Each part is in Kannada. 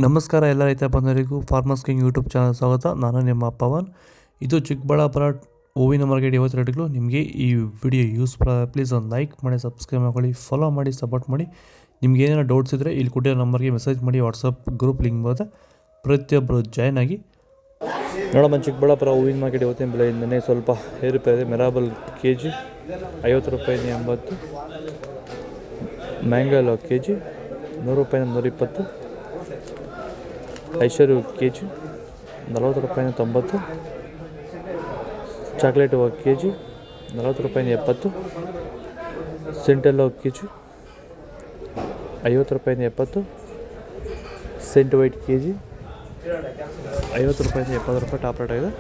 ನಮಸ್ಕಾರ ಎಲ್ಲ ರೈತ ಬಂಧುಗಳಿಗೂ ಫಾರ್ಮರ್ಸ್ ಕಿಂಗ್ ಯೂಟ್ಯೂಬ್ ಚಾನಲ್ ಸ್ವಾಗತ. ನಾನು ನಿಮ್ಮ ಪವನ್. ಇದು ಚಿಕ್ಕಬಳ್ಳಾಪುರ ಹೂವಿನ ಮಾರ್ಕೆಟ್ 50 ರೇಟ್ಗಳು. ನಿಮಗೆ ಈ ವಿಡಿಯೋ ಯೂಸ್ಫುಲ್ ಆದರೆ ಪ್ಲೀಸ್ ಒಂದು ಲೈಕ್ ಮಾಡಿ, ಸಬ್ಸ್ಕ್ರೈಬ್ ಮಾಡ್ಕೊಳ್ಳಿ, ಫಾಲೋ ಮಾಡಿ, ಸಪೋರ್ಟ್ ಮಾಡಿ. ನಿಮ್ಗೆ ಏನಾದ್ರು ಡೌಟ್ಸ್ ಇದ್ದರೆ ಇಲ್ಲಿ ಕೊಟ್ಟಿರೋ ನಂಬರ್ಗೆ ಮೆಸೇಜ್ ಮಾಡಿ. ವಾಟ್ಸಪ್ ಗ್ರೂಪ್ ಲಿಂಕ್ ಬರುತ್ತೆ, ಪ್ರತಿಯೊಬ್ಬರು ಜಾಯ್ನ್ ಆಗಿ. ನೋಡಮ್ಮ, ಚಿಕ್ಕಬಳ್ಳಾಪುರ ಹೂವಿನ ಮಾರ್ಕೆಟ್ ಇವತ್ತಿನ ಬೆಲೆಯಿಂದನೇ ಸ್ವಲ್ಪ ಏರುಪೇರಿದೆ. ಮೆರಾಬಲ್ ಕೆ ಜಿ 50 ರೂಪಾಯಿಂದ 80, ಮ್ಯಾಂಗೋ ಕೆ ಜಿ 100 ರೂಪಾಯಿಂದ 120, ಐಶ್ವರ್ಯ ಕೆ ಜಿ 40 ರೂಪಾಯಿಂದ 90, ಚಾಕ್ಲೇಟ್ ಕೆ ಜಿ 40 ರೂಪಾಯಿಂದ 70, ಸೆಂಟೆಲ್ಲೋ ಕೆ ಜಿ 50 ರೂಪಾಯಿಂದ 70, ಸೆಂಟ್ ವೈಟ್ ಕೆ ಜಿ 50 ರೂಪಾಯಿಂದ 70 ರೂಪಾಯಿ ಟಾಪ್ ರೇಟ್ ಆಗಿದೆ.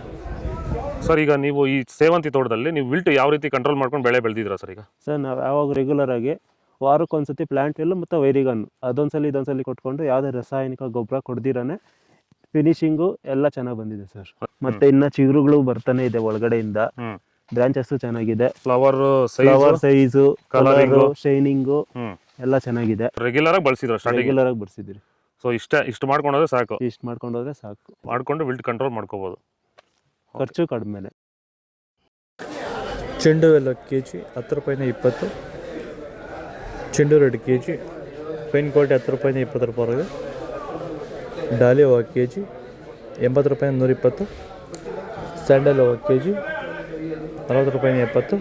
ಸರ್, ಈಗ ನೀವು ಈ ಸೇವಂತಿ ತೋಟದಲ್ಲಿ ನೀವು ವಿಲ್ಟ್ ಯಾವ ರೀತಿ ಕಂಟ್ರೋಲ್ ಮಾಡ್ಕೊಂಡು ಬೆಳೆ ಬೆಳೆದಿದ್ದೀರಾ ಸರ್? ಈಗ ಸರ್, ನಾವು ಯಾವಾಗ ರೆಗ್ಯುಲರ್ ಆಗಿ ವಾರಕ್ಕೊಂದ್ಸತಿ ಪ್ಲಾಂಟ್ ಎಲ್ಲ ಮತ್ತು ವೈರಿಗನ್ ಇದೊಂದ್ಸಲಿ ಕೊಟ್ಕೊಂಡು ಯಾವುದೇ ರಾಸಾಯನಿಕ ಗೊಬ್ಬರ ಕೊಡ್ದಿರಾನೆ ಫಿನಿಶಿಂಗು ಎಲ್ಲ ಚೆನ್ನಾಗಿ ಬಂದಿದೆ ಸರ್. ಮತ್ತೆ ಇನ್ನ ಚಿಗುರುಗಳು ಬರ್ತಾನೆ ಇದೆ ಒಳಗಡೆಯಿಂದ. ಬ್ರಾಂಚಸ್ ಚೆನ್ನಾಗಿದೆ, ಫ್ಲವರ್ ಸೈಜು, ಕಲರ್, ಶೈನಿಂಗು ಎಲ್ಲ ಚೆನ್ನಾಗಿದೆ. ರೆಗ್ಯುಲರ್ ಆಗಿ ಬಳಸಿದ್ರಿ. ಸೊ ಇಷ್ಟು ಮಾಡ್ಕೊಂಡೋದ್ರೆ ಸಾಕು. ಮಾಡ್ಕೊಂಡು ವಿಲ್ಟ್ ಕಂಟ್ರೋಲ್ ಮಾಡ್ಕೋಬಹುದು. ಖರ್ಚು ಕಡಿಮೆ. ಚೆಂಡು ಎಲ್ಲ ಕೆ ಜಿ 10 ರೂಪಾಯಿಂದ 20, ಚೆಂಡು red K G fine quality 10 ರೂಪಾಯಿಂದ 20 ರೂಪಾಯಿವರೆಗೆ, ಡಾಲಿ ಹೂವು ಕೆ ಜಿ 80 ರೂಪಾಯಿಂದ 120, ಸ್ಯಾಂಡಲ್ ಹೂವು ಕೆ ಜಿ 40 ರೂಪಾಯಿಂದ 70,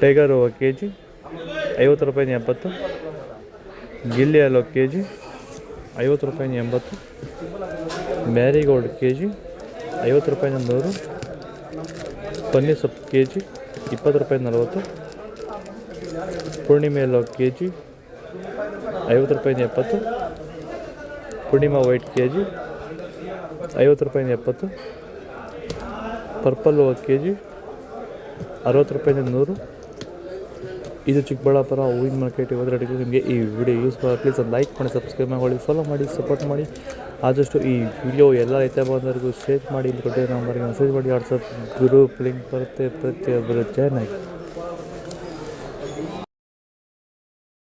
ಟೈಗರ್ ಹೂವು ಕೆ ಜಿ 50 ರೂಪಾಯಿಂದ 70, ಗಿಲ್ಲಿ ಹಲೋ ಕೆ ಜಿ 50 ರೂಪಾಯಿಂದ 80, ಮ್ಯಾರಿಗೋಲ್ಡ್ ಕೆ ಜಿ 50 ರೂಪಾಯಿಂದ 100, ಪನ್ನೀರ್ ಸೊಪ್ಪು ಕೆ ಜಿ 20 ರೂಪಾಯಿಂದ 40, ಪೂರ್ಣಿಮೆ ಎಲ್ಲೋ ಕೆ ಜಿ 50 ರೂಪಾಯಿಂದ 70, ಪೂರ್ಣಿಮಾ ವೈಟ್ ಕೆ ಜಿ 50 ರೂಪಾಯಿಂದ 70, ಪರ್ಪಲ್ ಹೂವು ಕೆ ಜಿ 60 ರೂಪಾಯಿಂದ 100. ಇದು ಚಿಕ್ಕಬಳ್ಳಾಪುರ ಹೂವಿನ ಮಾರ್ಕೆಟ್ 50 ರೇಟ್ಗಳು. ನಿಮಗೆ ಈ ವಿಡಿಯೋ ಯೂಸ್ಫುಲ್ ಆದರೆ ಪ್ಲೀಸ್ ಒಂದು ಲೈಕ್ ಮಾಡಿ, ಸಬ್ಸ್ಕ್ರೈಬ್ ಮಾಡಿ, ಫಾಲೋ ಮಾಡಿ, ಸಪೋರ್ಟ್ ಮಾಡಿ. ಆದಷ್ಟು ಈ ವಿಡಿಯೋ ಎಲ್ಲ ರೈತ ಬಂದವರಿಗೂ ಶೇರ್ ಮಾಡಿ. ಇಲ್ಲಿ ಕೊಟ್ಟಿರೋ ನಂಬರ್ಗೆ ಮೆಸೇಜ್ ಮಾಡಿ. ವಾಟ್ಸಪ್ ಗ್ರೂಪ್ ಲಿಂಕ್ ಬರುತ್ತೆ, ಪ್ರತಿಯೊಬ್ಬರು ಜಾಯ್ನ್ ಆಗಿ.